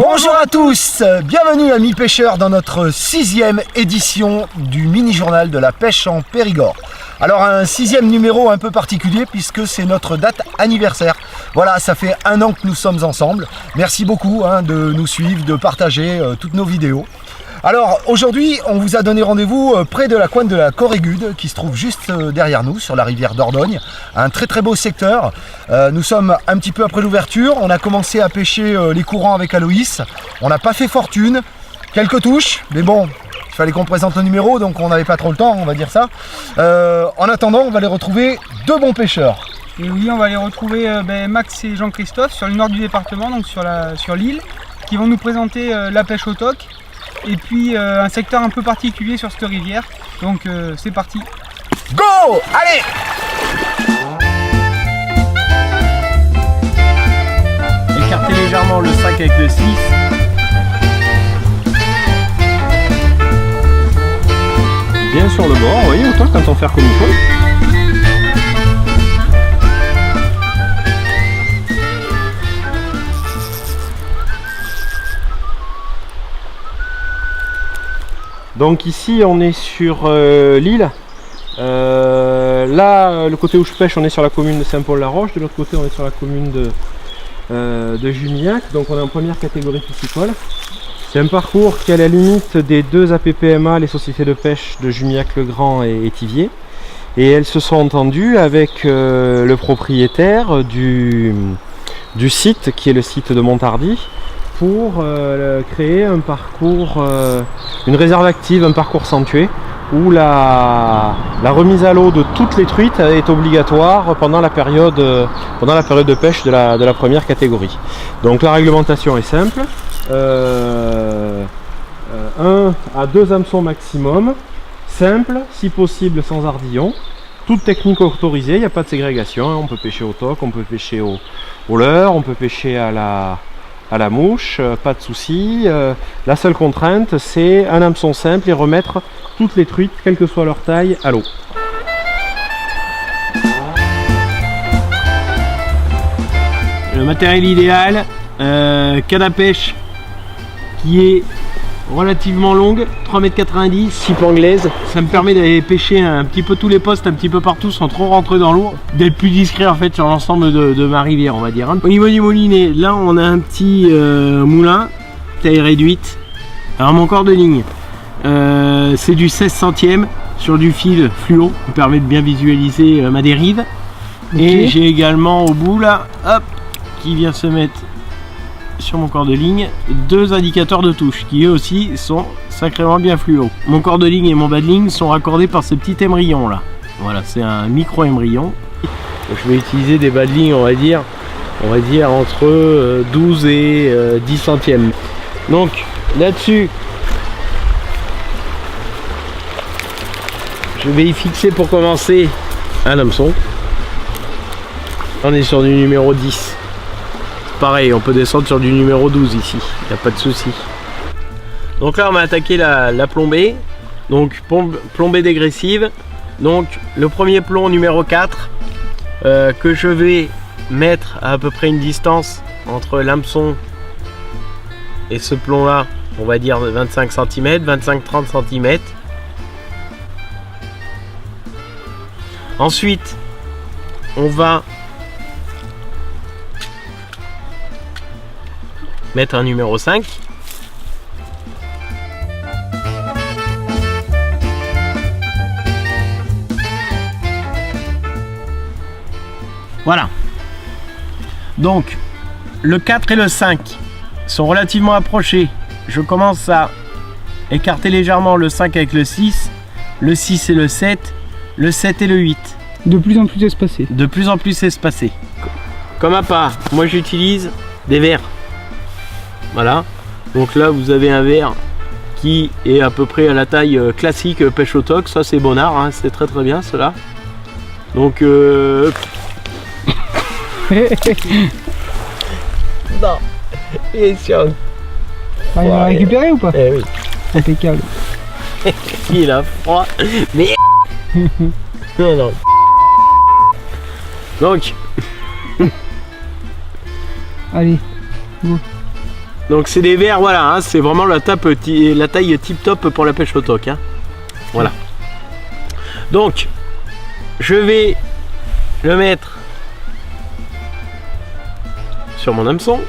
Bonjour à tous, bienvenue amis pêcheurs dans notre 6e édition du mini-journal de la pêche en Périgord. Alors un 6e numéro un peu particulier puisque c'est notre date anniversaire. Voilà, ça fait 1 an que nous sommes ensemble. Merci beaucoup de nous suivre, de partager toutes nos vidéos. Alors aujourd'hui on vous a donné rendez-vous près de la coine de la Corrégude qui se trouve juste derrière nous sur la rivière Dordogne. Un très beau secteur. Nous sommes un petit peu après l'ouverture. On a commencé à pêcher les courants avec Aloïs. On n'a pas fait fortune. Quelques touches, mais bon, il fallait qu'on présente le numéro donc on n'avait pas trop le temps, on va dire ça. En attendant, on va aller retrouver 2 bons pêcheurs. Et oui, on va aller retrouver Max et Jean-Christophe sur le nord du département, donc sur l'île, qui vont nous présenter la pêche au toc. Et puis un secteur un peu particulier sur cette rivière. Donc c'est parti. Go! Allez! Écartez légèrement le sac avec le 6. Bien sur le bord, vous voyez, autant quand on fait comme il faut. Donc ici on est sur l'île. Là, le côté où je pêche, on est sur la commune de Saint-Paul-la-Roche. De l'autre côté, on est sur la commune de Jumillac. Donc on est en première catégorie piscicole. C'est un parcours qui est à la limite des 2 APPMA, les sociétés de pêche de Jumillac-le-Grand et Thiviers. Et elles se sont entendues avec le propriétaire du site, qui est le site de Montardy, pour créer un parcours, une réserve active, un parcours sanctué, où la remise à l'eau de toutes les truites est obligatoire pendant la période de pêche de la première catégorie. Donc la réglementation est simple, 1 à 2 hameçons maximum, simple, si possible sans ardillon, toute technique autorisée, il n'y a pas de ségrégation, on peut pêcher au toc, on peut pêcher au leurre, on peut pêcher à la mouche, pas de souci. La seule contrainte, c'est un hameçon simple et remettre toutes les truites, quelle que soit leur taille, à l'eau. Le matériel idéal, canne à pêche qui est relativement longue, 3,90 m, 6 anglaise. Ça me permet d'aller pêcher un petit peu tous les postes, un petit peu partout sans trop rentrer dans l'eau, d'être plus discret en fait sur l'ensemble de ma rivière, on va dire. Au niveau du moulinet, là on a un petit moulin, taille réduite. Alors mon corps de ligne, c'est du 16 centièmes sur du fil fluo, qui permet de bien visualiser ma dérive. Okay. Et j'ai également au bout là, hop, qui vient se mettre sur mon corps de ligne 2 indicateurs de touche qui eux aussi sont sacrément bien fluo. Mon corps de ligne et mon bas de ligne sont raccordés par ce petit émerillon là. Voilà, c'est un micro émerillon. Je vais utiliser des bas de ligne, on va dire entre 12 et 10 centièmes. Donc là-dessus, je vais y fixer pour commencer un hameçon. On est sur du numéro 10. Pareil, on peut descendre sur du numéro 12 ici, il n'y a pas de souci. Donc là on va attaquer la plombée, donc plombée dégressive. Donc le premier plomb numéro 4 que je vais mettre à peu près une distance entre l'hameçon et ce plomb là, on va dire 25 cm, 25-30 cm. Ensuite on va mettre un numéro 5. Voilà. Donc, le 4 et le 5 sont relativement approchés. Je commence à écarter légèrement le 5 avec le 6, le 6 et le 7, le 7 et le 8. De plus en plus espacé. De plus en plus espacé. Comme appât, moi j'utilise des verres. Voilà, donc là vous avez un verre qui est à peu près à la taille classique pêche au toc, ça c'est bonnard, hein, c'est très bien cela. Donc non, et sur... Ah, il va récupérer ou pas? Eh oui. Impeccable. Il a froid, mais non. Donc allez, go. Donc c'est des verres, voilà, hein, c'est vraiment la taille tip top pour la pêche au toc. Hein. Voilà. Donc, je vais le mettre sur mon hameçon.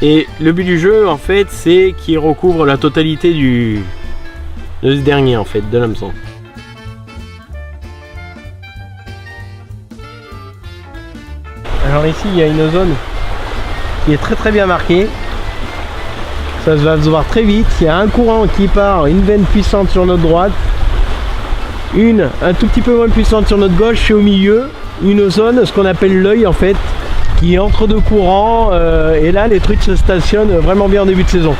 Et le but du jeu, en fait, c'est qu'il recouvre la totalité de ce dernier, en fait, de l'hameçon. Alors ici, il y a une zone qui est très bien marquée. Ça va se voir très vite. Il y a un courant qui part, une veine puissante sur notre droite, une un tout petit peu moins puissante sur notre gauche, et au milieu, une zone, ce qu'on appelle l'œil en fait, qui est entre deux courants, et là les trucs se stationnent vraiment bien en début de saison.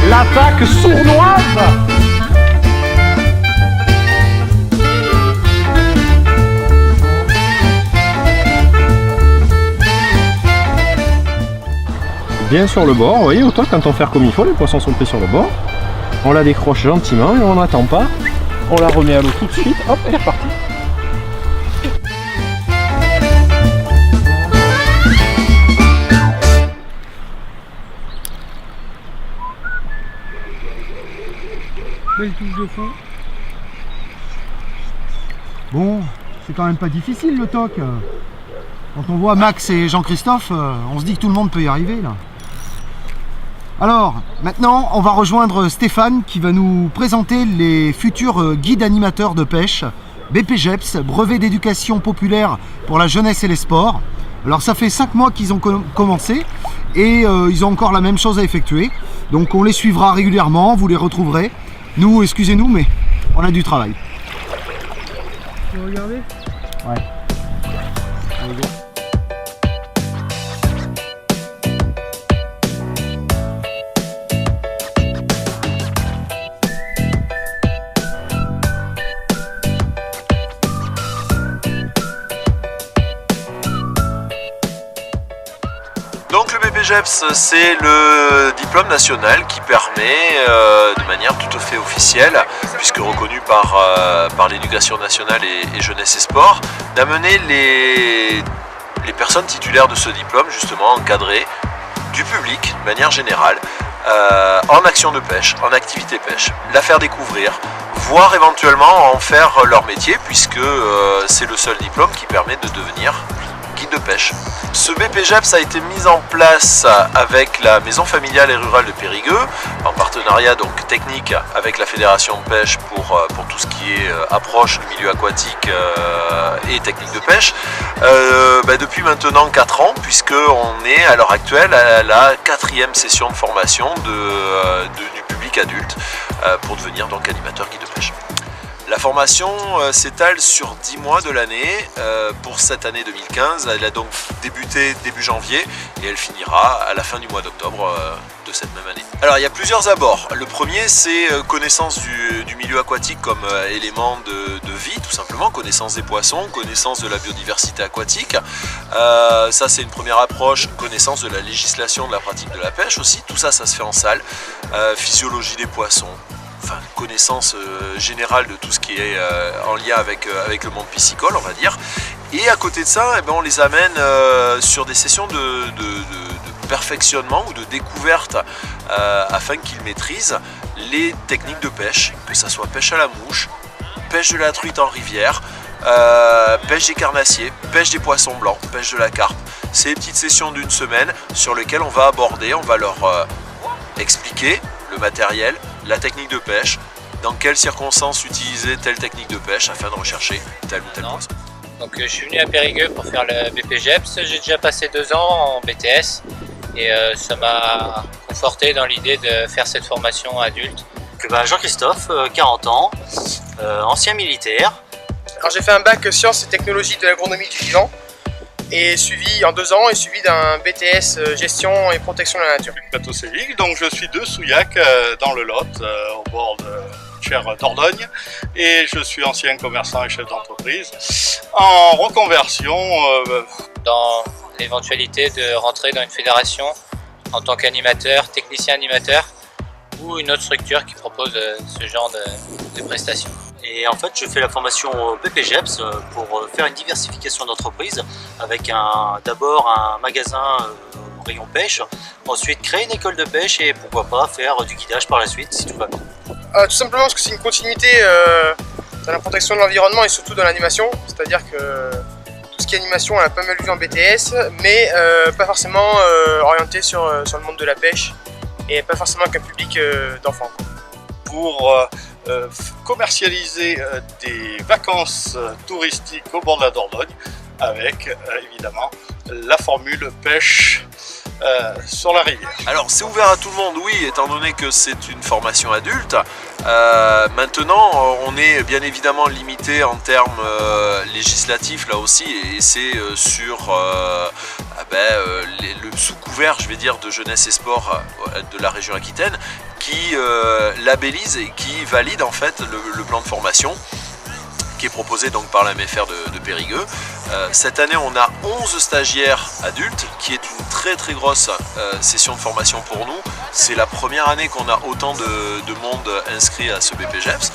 L'attaque sournoise. Bien sur le bord, vous voyez, autant quand on fait comme il faut, les poissons sont pris sur le bord. On la décroche gentiment et on n'attend pas. On la remet à l'eau tout de suite, hop, elle est repartie. Belle touche de fond. Bon, c'est quand même pas difficile le toc. Quand on voit Max et Jean-Christophe, on se dit que tout le monde peut y arriver là. Alors, maintenant, on va rejoindre Stéphane qui va nous présenter les futurs guides animateurs de pêche, BPGEPS, brevet d'éducation populaire pour la jeunesse et les sports. Alors ça fait 5 mois qu'ils ont commencé et ils ont encore la même chose à effectuer. Donc on les suivra régulièrement, vous les retrouverez. Nous, excusez-nous, mais on a du travail. Vous regardez ? Ouais. Donc le BPGEPS, c'est le diplôme national qui permet, de manière tout à fait officielle, puisque reconnu par l'éducation nationale et jeunesse et sport, d'amener les personnes titulaires de ce diplôme, justement encadrées du public, de manière générale, en action de pêche, en activité pêche, la faire découvrir, voire éventuellement en faire leur métier, puisque c'est le seul diplôme qui permet de devenir guide de pêche. Ce BPGEPS a été mis en place avec la maison familiale et rurale de Périgueux, en partenariat donc technique avec la fédération de pêche pour tout ce qui est approche du milieu aquatique et technique de pêche, depuis maintenant 4 ans, puisqu'on est à l'heure actuelle à la 4e session de formation du public adulte pour devenir donc animateur guide de pêche. La formation s'étale sur 10 mois de l'année. Pour cette année 2015, elle a donc débuté début janvier et elle finira à la fin du mois d'octobre de cette même année. Alors il y a plusieurs abords. Le premier, c'est connaissance du milieu aquatique comme élément de vie, tout simplement, connaissance des poissons, connaissance de la biodiversité aquatique. Ça c'est une première approche, connaissance de la législation de la pratique de la pêche aussi. Tout ça, ça se fait en salle. Physiologie des poissons. Enfin, connaissance générale de tout ce qui est en lien avec le monde piscicole, on va dire. Et à côté de ça, on les amène sur des sessions de perfectionnement ou de découverte afin qu'ils maîtrisent les techniques de pêche, que ce soit pêche à la mouche, pêche de la truite en rivière, pêche des carnassiers, pêche des poissons blancs, pêche de la carpe. C'est des petites sessions d'une semaine sur lesquelles on va aborder, on va leur expliquer le matériel, la technique de pêche, dans quelles circonstances utiliser telle technique de pêche afin de rechercher tel ou tel poisson. Donc je suis venu à Périgueux pour faire le BPGEPS, j'ai déjà passé 2 ans en BTS et ça m'a conforté dans l'idée de faire cette formation adulte Donc Jean-Christophe, 40 ans, ancien militaire. Alors j'ai fait un bac sciences et technologies de l'agronomie du vivant et suivi en 2 ans et suivi d'un BTS gestion et protection de la nature. Plateau Sévic, donc je suis de Souillac dans le Lot, au bord de Cher Dordogne, et je suis ancien commerçant et chef d'entreprise en reconversion. Dans l'éventualité de rentrer dans une fédération en tant qu'animateur, technicien animateur ou une autre structure qui propose ce genre de prestations. Et en fait, je fais la formation BPGEPS pour faire une diversification d'entreprise avec d'abord un magasin au rayon pêche, ensuite créer une école de pêche et pourquoi pas faire du guidage par la suite si tout va bien. Tout simplement parce que c'est une continuité dans la protection de l'environnement et surtout dans l'animation, c'est-à-dire que tout ce qui est animation, on a pas mal vu en BTS, mais pas forcément orienté sur le monde de la pêche et pas forcément avec un public d'enfants. Pour commercialiser des vacances touristiques au bord de la Dordogne avec évidemment la formule pêche sur la rivière. Alors c'est ouvert à tout le monde, oui, étant donné que c'est une formation adulte. Maintenant, on est bien évidemment limité en termes législatifs là aussi, et c'est sur le sous-couvert, je vais dire, de jeunesse et sport de la région Aquitaine qui labellise et qui valide en fait le plan de formation qui est proposé donc par la MFR de Périgueux. Cette année, on a 11 stagiaires adultes, qui est une très très grosse session de formation pour nous. C'est la première année qu'on a autant de monde inscrit à ce BPGEPS.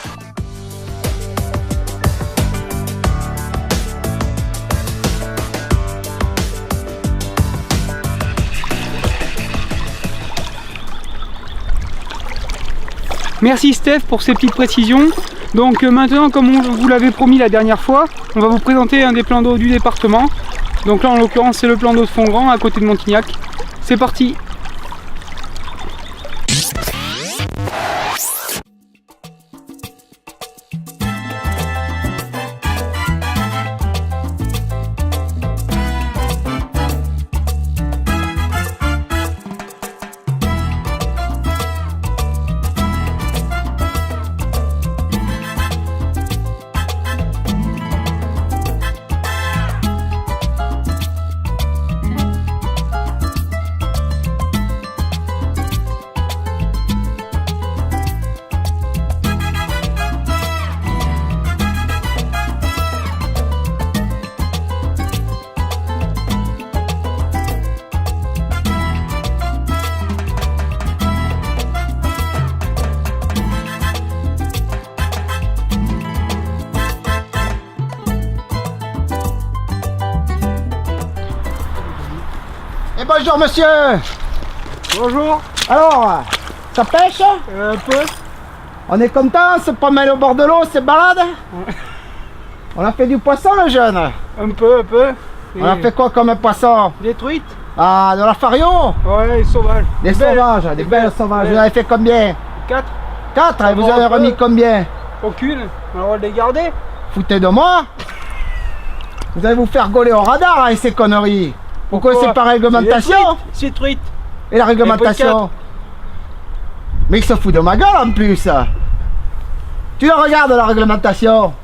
Merci Steph pour ces petites précisions. Donc maintenant, comme on vous l'avait promis la dernière fois, on va vous présenter un des plans d'eau du département. Donc là en l'occurrence c'est le plan d'eau de Font-Grand à côté de Montignac. C'est parti! Et bonjour monsieur. Bonjour. Alors, ça pêche? Un peu. On est content, se promène au bord de l'eau, se balade? On a fait du poisson le jeune? Un peu. On a fait quoi comme un poisson? Des truites? Ah, de la fario? Ouais, sauvages. Des sauvages, des belles sauvages. Vous en avez fait combien? 4. 4, et vous avez remis combien? Aucune. On a le droit de les garder. Foutez de moi? Vous allez vous faire gauler au radar avec ces conneries. Pourquoi c'est pas réglementation? C'est truite. Et la réglementation? Mais il se fout de ma gueule en plus. Tu la regardes la réglementation?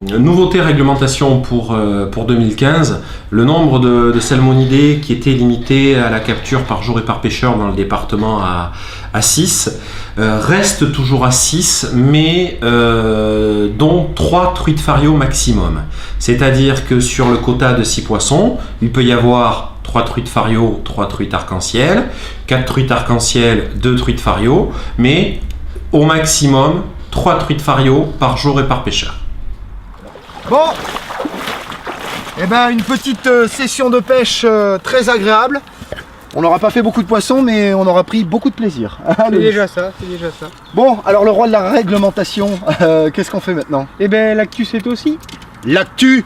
Nouveauté réglementation pour 2015, le nombre de salmonidés qui était limité à la capture par jour et par pêcheur dans le département à 6 reste toujours à 6, mais dont 3 truites fario maximum. C'est-à-dire que sur le quota de 6 poissons, il peut y avoir 3 truites fario, 3 truites arc-en-ciel, 4 truites arc-en-ciel, 2 truites fario, mais au maximum 3 truites fario par jour et par pêcheur. Bon, et ben une petite session de pêche très agréable. On n'aura pas fait beaucoup de poissons, mais on aura pris beaucoup de plaisir. C'est déjà ça, Bon, alors le roi de la réglementation, qu'est-ce qu'on fait maintenant? Et ben l'actu c'est aussi. L'actu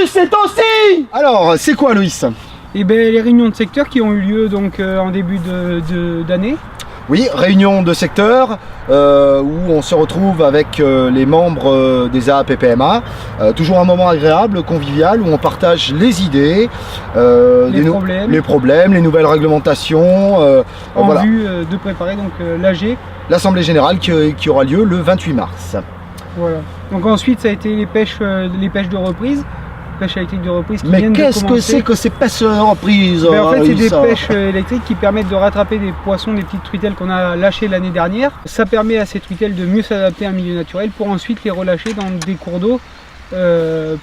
c'est aussi. Alors, c'est quoi Louis? Et ben les réunions de secteur qui ont eu lieu donc en début d'année. Oui, réunion de secteur où on se retrouve avec les membres des AAPPMA. Toujours un moment agréable, convivial, où on partage les idées, les problèmes, les nouvelles réglementations. En vue de préparer donc l'AG. L'Assemblée Générale qui aura lieu le 28 mars. Voilà. Donc ensuite ça a été les pêches de reprise. Pêche électrique de reprise qui Mais viennent de qu'est-ce que c'est que ces pêches de reprise? En fait, c'est des pêches électriques qui permettent de rattraper des poissons, des petites truitelles qu'on a lâchées l'année dernière. Ça permet à ces truitelles de mieux s'adapter à un milieu naturel pour ensuite les relâcher dans des cours d'eau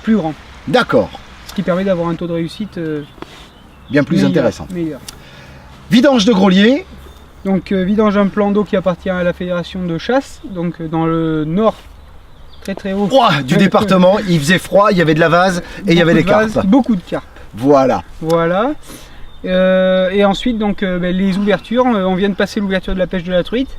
plus grands. D'accord. Ce qui permet d'avoir un taux de réussite bien plus intéressant. Meilleur. Vidange de Grolier. Donc vidange d'un plan d'eau qui appartient à la fédération de chasse, donc dans le nord. Très haut du département, il faisait froid, il y avait de la vase et il y avait des carpes. Beaucoup de carpes. Voilà. Et ensuite donc les ouvertures, on vient de passer l'ouverture de la pêche de la truite,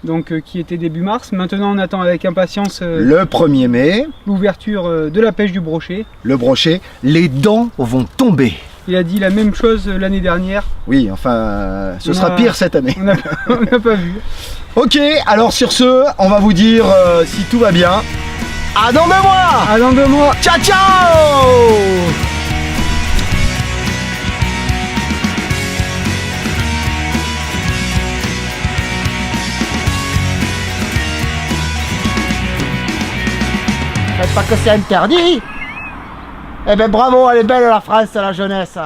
donc qui était début mars. Maintenant on attend avec impatience le 1er mai l'ouverture de la pêche du brochet. Le brochet, les dents vont tomber. Il a dit la même chose l'année dernière. Oui, enfin, ce sera pire cette année. On n'a pas vu. Ok, alors sur ce, on va vous dire si tout va bien. À dans 2 mois! À dans 2 mois! Ciao, ciao! Faites pas que c'est interdit! Eh ben bravo, elle est belle la France, la jeunesse!